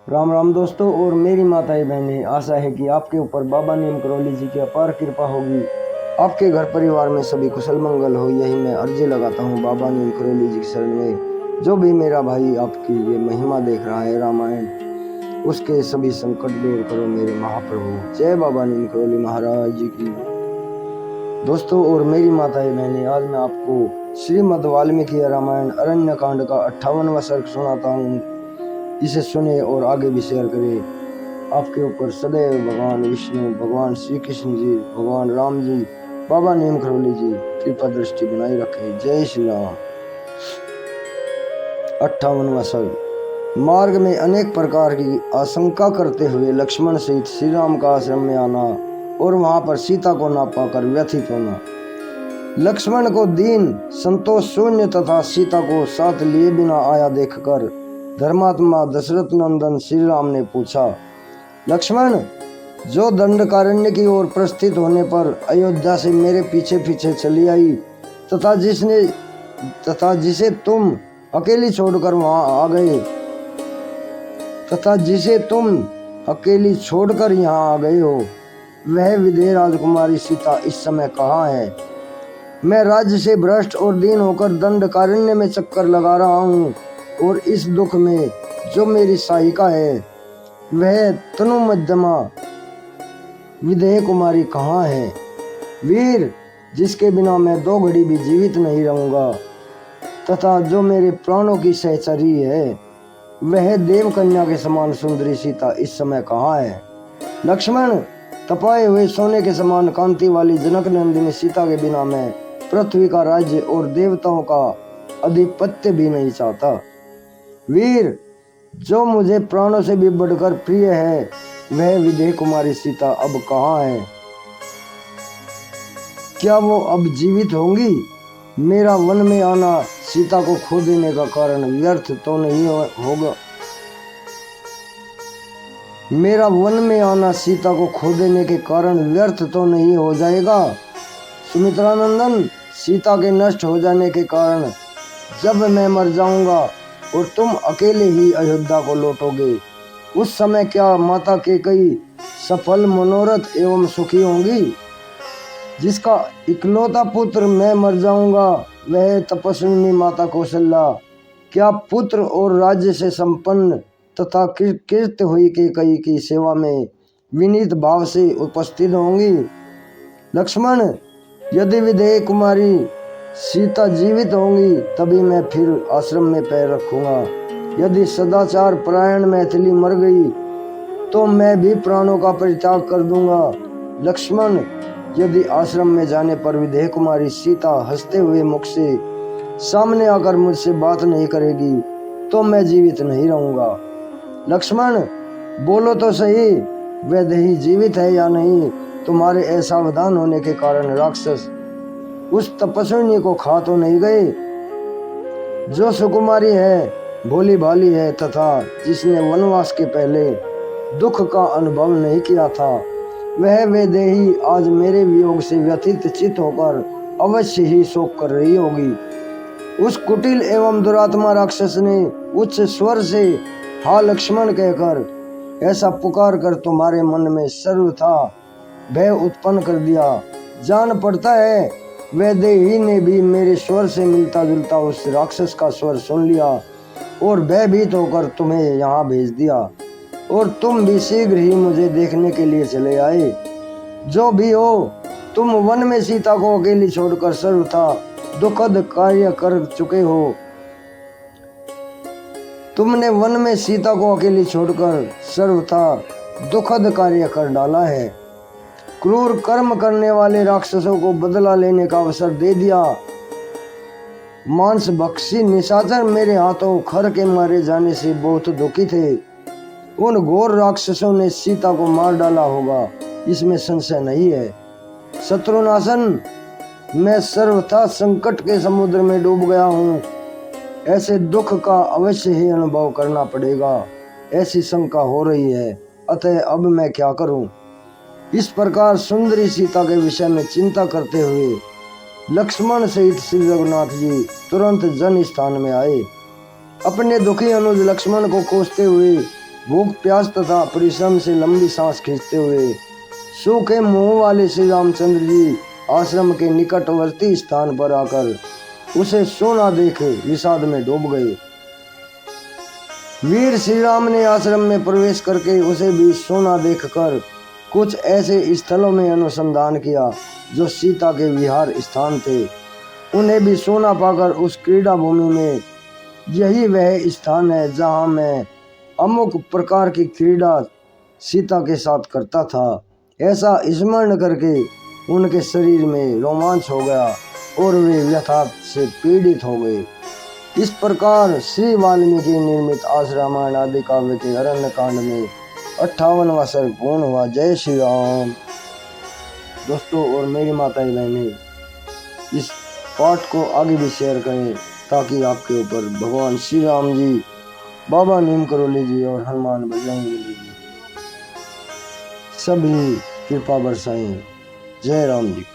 राम राम दोस्तों और मेरी माताएं बहनें, आशा है कि आपके ऊपर बाबा नीम करौली जी की अपार कृपा होगी। आपके घर परिवार में सभी कुशल मंगल हो, यही मैं अर्जी लगाता हूँ बाबा नीम करौली जी की शरण में। जो भी मेरा भाई आपकी ये महिमा देख रहा है रामायण, उसके सभी संकट दूर करो मेरे महाप्रभु। जय बाबा नीम करौली महाराज जी की। दोस्तों और मेरी माताएं बहनें, आज मैं आपको श्रीमद् वाल्मीकि रामायण अरण्य कांड का 58वां सर्ग सुनाता हूँ। इसे सुने और आगे भी शेयर करें। आपके ऊपर सदैव भगवान विष्णु, भगवान श्री कृष्ण जी, भगवान राम जी, बाबा नीम करौली जी कृपा दृष्टि बनाई रखे। जय श्री राम। 58वां सर्ग। मार्ग में अनेक प्रकार की आशंका करते हुए लक्ष्मण सहित श्री राम का आश्रम में आना और वहां पर सीता को ना पाकर व्यथित होना। लक्ष्मण को दीन, संतोष शून्य तथा सीता को साथ लिए बिना आया देखकर धर्मात्मा दशरथ नंदन श्री राम ने पूछा, लक्ष्मण, जो दंडकारण्य की ओर प्रस्थित होने पर अयोध्या से मेरे पीछे पीछे चली आई तथा जिसे तुम अकेली छोड़कर वहां आ गए यहाँ आ गए हो, वह विदेह राजकुमारी सीता इस समय कहाँ है? मैं राज्य से भ्रष्ट और दीन होकर दंडकारण्य में चक्कर लगा रहा हूँ और इस दुख में जो मेरी सहायिका है वह तनु मध्यमा विदेह कुमारी कहाँ है? वीर, जिसके बिना मैं 2 घड़ी भी जीवित नहीं रहूंगा तथा जो मेरे प्राणों की सहचरी है, वह देव कन्या के समान सुंदरी सीता इस समय कहाँ है? लक्ष्मण, तपाए हुए सोने के समान कांति वाली जनक नंदिनी सीता के बिना मैं पृथ्वी का राज्य और देवताओं का आधिपत्य भी नहीं चाहता। वीर, जो मुझे प्राणों से भी बढ़कर प्रिय है, वह विदेह कुमारी सीता अब कहाँ है? क्या वो अब जीवित होंगी? मेरा वन में आना सीता को खो देने का कारण व्यर्थ तो नहीं होगा? मेरा वन में आना सीता को खो देने के कारण व्यर्थ तो नहीं हो जाएगा? सुमित्रानंदन, सीता के नष्ट हो जाने के कारण जब मैं मर जाऊंगा और तुम अकेले ही अयोध्या को लौटोगे, उस समय क्या माता के कई सफल मनोरथ एवं सुखी होंगी? जिसका इकलौता पुत्र मैं मर जाऊंगा, वह तपस्विनी माता कौशल्या क्या पुत्र और राज्य से संपन्न तथा कृत हुई के कई की सेवा में विनीत भाव से उपस्थित होंगी? लक्ष्मण, यदि विदेह कुमारी सीता जीवित होंगी तभी मैं फिर आश्रम में पैर रखूंगा। यदि सदाचार परायण मैथिली मर गई तो मैं भी प्राणों का परित्याग कर दूंगा। लक्ष्मण, यदि आश्रम में जाने पर विदेह कुमारी सीता हंसते हुए मुख से सामने आकर मुझसे बात नहीं करेगी तो मैं जीवित नहीं रहूंगा। लक्ष्मण, बोलो तो सही, वैदेही जीवित है या नहीं? तुम्हारे असावधान होने के कारण राक्षस उस तपस्विनी को खा तो नहीं गए? जो सुकुमारी है, भोली भाली है तथा जिसने वनवास के पहले दुख का अनुभव नहीं किया था, वह वैदेही आज मेरे वियोग से व्यथित चित्त होकर अवश्य ही शोक कर रही होगी। उस कुटिल एवं दुरात्मा राक्षस ने उच्च स्वर से हा लक्ष्मण कहकर ऐसा पुकार कर तुम्हारे मन में सर्वथा भय उत्पन्न कर दिया। जान पड़ता है वैदेही ने भी मेरे स्वर से मिलता जुलता उस राक्षस का स्वर सुन लिया और भयभीत होकर तुम्हें यहाँ भेज दिया और तुम भी शीघ्र ही मुझे देखने के लिए चले आए। जो भी हो, तुम वन में सीता को अकेली छोड़कर सर्वथा दुखद कार्य कर चुके हो। तुमने वन में सीता को अकेली छोड़कर सर्वथा दुखद कार्य कर डाला है। क्रूर कर्म करने वाले राक्षसों को बदला लेने का अवसर दे दिया। मांस भक्षी निशाचर मेरे हाथों खर के मारे जाने से बहुत दुखी थे। उन घोर राक्षसों ने सीता को मार डाला होगा, इसमें संशय नहीं है। शत्रुनाशन, मैं सर्वथा संकट के समुद्र में डूब गया हूँ। ऐसे दुख का अवश्य ही अनुभव करना पड़ेगा, ऐसी शंका हो रही है। अतः अब मैं क्या करूं? इस प्रकार सुंदरी सीता के विषय में चिंता करते हुए लक्ष्मण सहित श्री रघुनाथ जी तुरंत जन स्थान में आए। अपने दुखी अनुज लक्ष्मण को कोसते हुए भूख प्यास तथा परिश्रम से लंबी सांस खींचते हुए सूखे मुंह वाले श्री रामचंद्र जी आश्रम के निकटवर्ती स्थान पर आकर उसे सोना देख विषाद में डूब गए। वीर श्री राम ने आश्रम में प्रवेश करके उसे भी सोना देखकर कुछ ऐसे स्थलों में अनुसंधान किया जो सीता के विहार स्थान थे। उन्हें भी सोना पाकर उस क्रीड़ा भूमि में यही वह स्थान है जहां मैं अमुक प्रकार की क्रीड़ा सीता के साथ करता था, ऐसा स्मरण करके उनके शरीर में रोमांच हो गया और वे व्यथा से पीड़ित हो गए। इस प्रकार श्री वाल्मीकि निर्मित आस रामायण आदि काव्य के अरण्य कांड में 58वां सर्ग पूर्ण हुआ। जय श्री राम। दोस्तों और मेरी माताएं बहनें, इस पाठ को आगे भी शेयर करें ताकि आपके ऊपर भगवान श्री राम जी, बाबा नीम करोली जी और हनुमान बजरंगी जी सभी कृपा बरसाएं। जय राम जी।